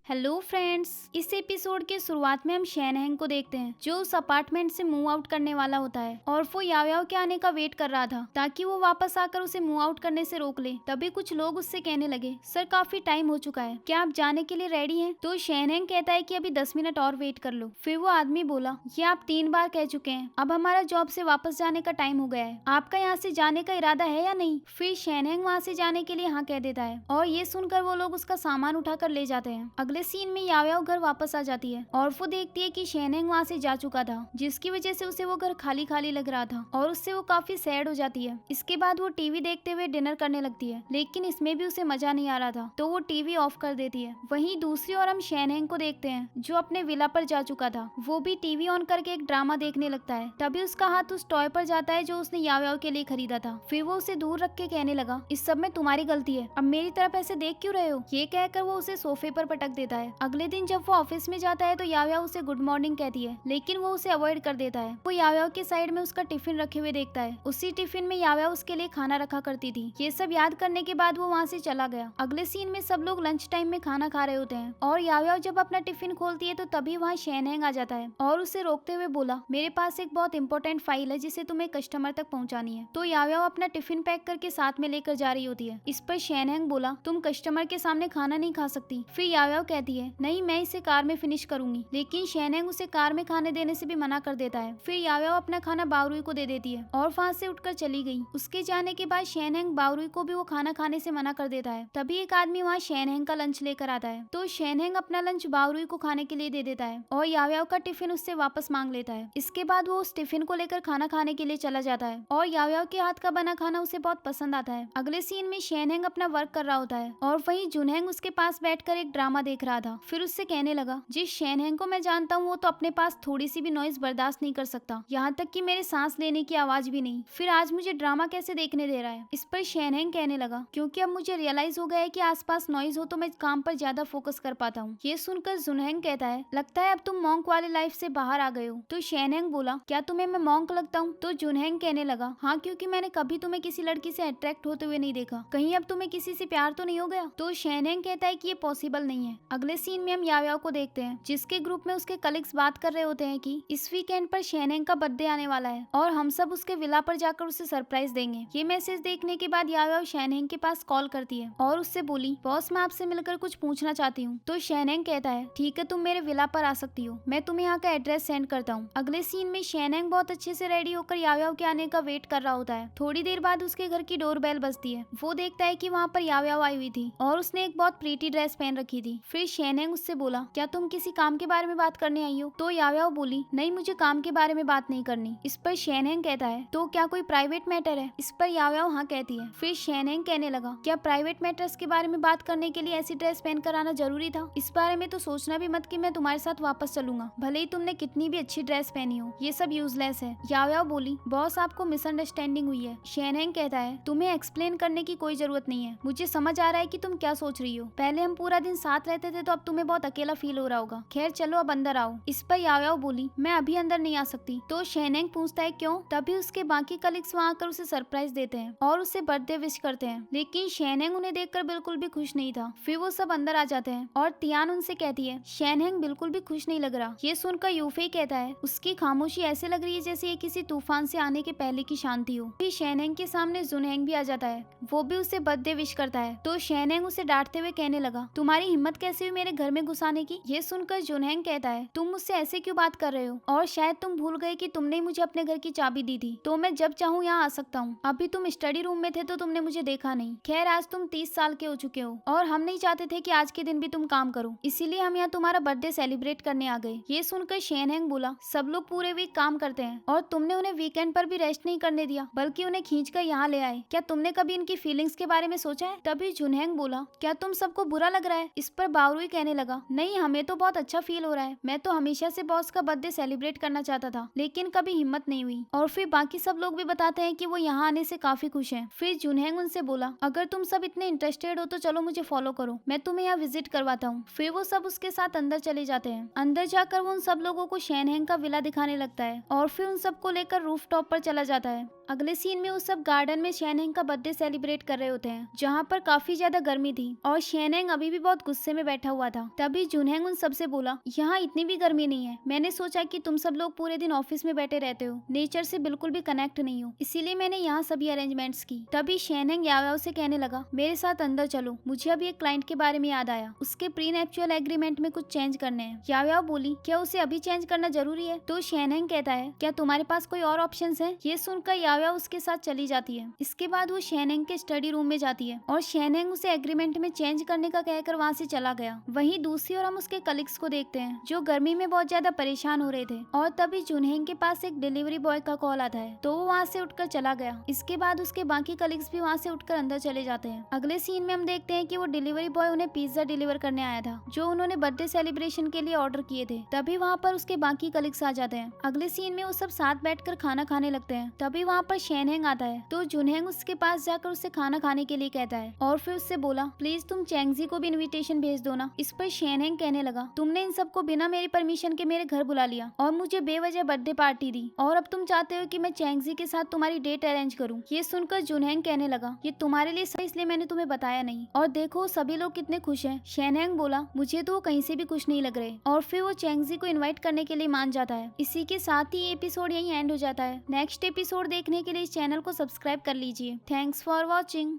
Hello friends, इस episode के शुरुआत में हम शैनहेंग को देखते हैं जो उस अपार्टमेंट से मूव आउट करने वाला होता है और वो याओयाओ के आने का वेट कर रहा था ताकि वो वापस आकर उसे मूव आउट करने से रोक ले। तभी कुछ लोग उससे कहने लगे, सर काफी टाइम हो चुका है, क्या आप जाने के लिए रेडी हैं? तो शैनहेंग कहता है कि अभी 10 मिनट और वेट कर लो। फिर वो आदमी बोला, ये आप 3 बार कह चुके हैं, अब हमारा जॉब से वापस जाने का टाइम हो गया है, आपका यहाँ से जाने का इरादा है या नहीं? फिर शैनहेंग वहाँ से जाने के लिए हाँ कह देता है और ये सुनकर वो लोग उसका सामान उठाकर ले जाते हैं। अगले सीन में याओयाओ घर वापस आ जाती है और वो देखती है कि शैनहेंग वहाँ से जा चुका था, जिसकी वजह से उसे वो घर खाली खाली लग रहा था और उससे वो काफी सैड हो जाती है। इसके बाद वो टीवी देखते हुए डिनर करने लगती है, लेकिन इसमें भी उसे मजा नहीं आ रहा था तो वो टीवी ऑफ कर देती है। वहीं दूसरी ओर हम शैनहेंग को देखते हैं जो अपने विला पर जा चुका था। वो भी टीवी ऑन करके एक ड्रामा देखने लगता है। तभी उसका हाथ उस टॉय पर जाता है जो उसने याओयाओ के लिए खरीदा था। फिर वो उसे दूर रख के कहने लगा, इस सब में तुम्हारी गलती है, अब मेरी तरफ ऐसे देख क्यों रहे हो? ये कहकर वो उसे सोफे पर पटक देता है। अगले दिन जब वो ऑफिस में जाता है तो याओयाओ उसे गुड मॉर्निंग कहती है, लेकिन वो उसे अवॉइड कर देता है। वो याओयाओ के साइड में उसका टिफिन रखे हुए देखता है। उसी टिफिन में याओयाओ उसके लिए खाना रखा करती थी। ये सब याद करने के बाद वो वहाँ से चला गया। अगले सीन में सब लोग लंच टाइम में खाना खा रहे होते हैं और याओयाओ जब अपना टिफिन खोलती है तो तभी वहाँ शैनहेंग आ जाता है और उसे रोकते हुए बोला, मेरे पास एक बहुत इंपॉर्टेंट फाइल है जिसे तुम्हें कस्टमर तक पहुँचानी है। तो याओयाओ अपना टिफिन पैक करके साथ में लेकर जा रही होती है। इस पर शैनहेंग बोला, तुम कस्टमर के सामने खाना नहीं खा सकती। फिर याओयाओ कहती है, नहीं मैं इसे कार में फिनिश करूंगी, लेकिन शैनहेंग उसे कार में खाने देने से भी मना कर देता है। फिर याओयाओ अपना खाना बावरुई को दे देती है और वहाँ से उठकर चली गई। उसके जाने के बाद शैनहेंग बावरुई को भी वो खाना खाने से मना कर देता है। तभी एक आदमी वहाँ शैनहेंग का लंच लेकर आता है तो शैनहेंग अपना लंच बावरुई को खाने के लिए दे देता है और याओयाओ का टिफिन उससे वापस मांग लेता है। इसके बाद वो उस टिफिन को लेकर खाना खाने के लिए चला जाता है और याओयाओ के हाथ का बना खाना उसे बहुत पसंद आता है। अगले सीन में शैनहेंग अपना वर्क कर रहा होता है और वहीं जुनहेंग उसके पास बैठकर एक ड्रामा देख रहा था। फिर उससे कहने लगा, जिस शैनहेंग को मैं जानता हूँ वो तो अपने पास थोड़ी सी भी नॉइज बर्दाश्त नहीं कर सकता, यहाँ तक कि मेरे सांस लेने की आवाज भी नहीं। फिर आज मुझे ड्रामा कैसे देखने दे रहा है? इस पर शैनहेंग कहने लगा, क्योंकि अब मुझे रियलाइज हो गया है कि आसपास नॉइज हो तो मैं काम पर ज्यादा फोकस कर पाता हूँ। ये सुनकर जुनहेंग कहता है, लगता है अब तुम मॉन्क वाले लाइफ से बाहर आ गए हो। तो शैनहेंग बोला, क्या तुम्हें मैं मॉन्क लगता हूँ? तो जुनहेंग कहने लगा, हाँ क्योंकि मैंने कभी तुम्हें किसी लड़की से अट्रैक्ट होते हुए नहीं देखा, कहीं अब तुम्हें किसी से प्यार तो नहीं हो गया? तो शैनहेंग कहता है कि ये पॉसिबल नहीं है। अगले सीन में हम याओयाओ को देखते हैं जिसके ग्रुप में उसके कलीग्स बात कर रहे होते हैं कि इस वीकेंड पर शैनहेंग का बर्थडे आने वाला है और हम सब उसके विला पर जाकर उसे सरप्राइज देंगे। ये मैसेज देखने के बाद याओयाओ शैनहेंग के पास कॉल करती है और उससे बोली, बॉस मैं आपसे मिलकर कुछ पूछना चाहती हूँ। तो शैनहेंग कहता है, ठीक है तुम मेरे विला पर आ सकती हो, मैं तुम्हें यहाँ का एड्रेस सेंड करता हूँ। अगले सीन में शैनहेंग बहुत अच्छे से रेडी होकर याओयाओ के आने का वेट कर रहा होता है। थोड़ी देर बाद उसके घर की डोर बेल बजती है। वो देखता है कि वहाँ पर याओयाओ आई हुई थी और उसने एक बहुत प्रीटी ड्रेस पहन रखी थी। फिर शैनहेंग उससे बोला, क्या तुम किसी काम के बारे में बात करने आई हो? तो याओयाओ बोली, नहीं मुझे काम के बारे में बात नहीं करनी। इस पर शैनहेंग कहता है, तो क्या कोई प्राइवेट मैटर है? इस पर याओयाओ हाँ कहती है। फिर शैनहेंग कहने लगा, क्या प्राइवेट मैटर्स के बारे में बात करने के लिए ऐसी ड्रेस पहन कर आना जरूरी था? इस बारे में तो सोचना भी मत कि मैं तुम्हारे साथ वापस चलूंगा, भले ही तुमने कितनी भी अच्छी ड्रेस पहनी हो, ये सब यूजलेस है। याओयाओ बोली, बॉस आपको मिसअंडरस्टैंडिंग हुई है। शैनहेंग कहता है, तुम्हें एक्सप्लेन करने की कोई जरूरत नहीं है, मुझे समझ आ रहा है कि तुम क्या सोच रही हो। पहले हम पूरा दिन साथ रहते थे तो अब तुम्हें बहुत अकेला फील हो रहा होगा, खैर चलो अब अंदर आओ। इस पर याओयाओ बोली, मैं अभी अंदर नहीं आ सकती। तो शैनहेंग पूछता है क्यों? तभी उसके बाकी कलीग्स वहाँ आकर उसे सरप्राइज देते हैं और उसे बर्थडे विश करते हैं, लेकिन शैनहेंग उन्हें देखकर बिल्कुल भी खुश नहीं था। फिर वो सब अंदर आ जाते हैं और तियान उनसे कहती है, शैनहेंग बिल्कुल भी खुश नहीं लग रहा। ये सुनकर यूफेई कहता है, उसकी खामोशी ऐसे लग रही है जैसे ये किसी तूफान से आने के पहले की शांति हो। फिर शैनहेंग के सामने जुनहेंग भी आ जाता है, वो भी उसे बर्थडे विश करता है। तो शैनहेंग उसे डांटते हुए कहने लगा, तुम्हारी हिम्मत कैसे हुई मेरे घर में घुस आने की? ये सुनकर जुनहेंग कहता है, तुम मुझसे ऐसे क्यों बात कर रहे हो, और शायद तुम भूल गए कि तुमने मुझे अपने घर की चाबी दी थी, तो मैं जब चाहूँ यहाँ आ सकता हूँ। अभी तुम स्टडी रूम में थे तो तुमने मुझे देखा नहीं। खैर आज तुम 30 साल के हो चुके हो और हम नहीं चाहते थे कि आज के दिन भी तुम काम करो, इसीलिए हम यहाँ तुम्हारा बर्थडे सेलिब्रेट करने आ गए। ये सुनकर शैनहेंग बोला, सब लोग पूरे वीक काम करते हैं और तुमने उन्हें वीकेंड पर भी रेस्ट नहीं करने दिया, बल्कि उन्हें खींच कर यहाँ ले आए। क्या तुमने कभी इनकी फीलिंग्स के बारे में सोचा है? तभी जुनहेंग बोला, क्या तुम सबको बुरा लग रहा है? इस पर बावरुई कहने लगा, नहीं हमें तो बहुत अच्छा फील हो रहा है, मैं तो हमेशा से बॉस का बर्थडे सेलिब्रेट करना चाहता था, लेकिन कभी हिम्मत नहीं हुई। और फिर बाकी सब लोग भी बताते हैं कि वो यहाँ आने से काफी खुश हैं। फिर जुनहेंग उनसे बोला, अगर तुम सब इतने इंटरेस्टेड हो तो चलो मुझे फॉलो करो, मैं तुम्हें यहाँ विजिट करवाता हूँ। फिर वो सब उसके साथ अंदर चले जाते हैं। अंदर जाकर वो उन सब लोगों को शैनहेंग का विला दिखाने लगता है और फिर उन सबको लेकर रूफ टॉप पर चला जाता है। अगले सीन में वो सब गार्डन में शेनहेंग का बर्थडे सेलिब्रेट कर रहे होते हैं, जहाँ पर काफी ज्यादा गर्मी थी और शेनहेंग अभी भी बहुत गुस्से में बैठा हुआ था। तभी जुनहेंग उन सबसे बोला, यहाँ इतनी भी गर्मी नहीं है, मैंने सोचा कि तुम सब लोग पूरे दिन ऑफिस में बैठे रहते हो, नेचर से बिल्कुल भी कनेक्ट नहीं हो, इसीलिए मैंने यहाँ सभी अरेंजमेंट्स की। तभी शेनहेंग याओयाओ से कहने लगा, मेरे साथ अंदर चलो, मुझे अभी एक क्लाइंट के बारे में याद आया, उसके प्री नेचुरल एग्रीमेंट में कुछ चेंज करने हैं। याओयाओ बोली, क्या उसे अभी चेंज करना जरूरी है? तो शेनहेंग कहता है, क्या तुम्हारे पास कोई और ऑप्शंस हैं? ये सुनकर याओयाओ उसके साथ चली जाती है। इसके बाद वो शेनहेंग के स्टडी रूम में जाती है और शेनहेंग उसे एग्रीमेंट में चेंज करने का कहकर वहाँ से चला गया। वहीं दूसरी ओर हम उसके कलीग्स को देखते हैं जो गर्मी में बहुत ज्यादा परेशान हो रहे थे और तभी जुनहेंग के पास एक डिलीवरी बॉय का कॉल आता है, तो वो वहाँ से उठकर चला गया। इसके बाद उसके बाकी कलीग्स भी वहाँ से उठकर अंदर चले जाते हैं। अगले सीन में हम देखते हैं कि वो डिलीवरी बॉय उन्हें पिज्जा डिलीवर करने आया था जो उन्होंने बर्थडे सेलिब्रेशन के लिए ऑर्डर किए थे। तभी वहाँ पर उसके बाकी कलीग्स आ जाते हैं। अगले सीन में वो सब साथ बैठकर खाना खाने लगते हैं। तभी वहाँ पर शेनहेंग आता है, तो जुनहेंग उसके पास जाकर उससे खाना खाने के लिए कहता है और फिर उससे बोला, प्लीज तुम चेंगजी को भी इनविटेशन भेज दो ना। इस पर शेनहेंग कहने लगा, तुमने इन सबको बिना मेरी परमिशन के मेरे घर बुला लिया और मुझे बेवजह बर्थडे पार्टी दी और अब तुम चाहते हो कि मैं चेंगजी के साथ तुम्हारी डेट अरेंज करूँ। ये सुनकर जुनहेंग कहने लगा, ये तुम्हारे लिए सही इसलिए मैंने तुम्हें बताया नहीं, और देखो सभी लोग कितने खुश हैं। शेनहेंग बोला, मुझे तो वो कहीं से भी खुश नहीं लग रहे, और फिर वो चेंगजी को इनवाइट करने के लिए मान जाता है। इसी के साथ ही एपिसोड यहीं एंड हो जाता है। नेक्स्ट एपिसोड देखने के लिए इस चैनल को सब्सक्राइब कर लीजिए। Thanks for watching.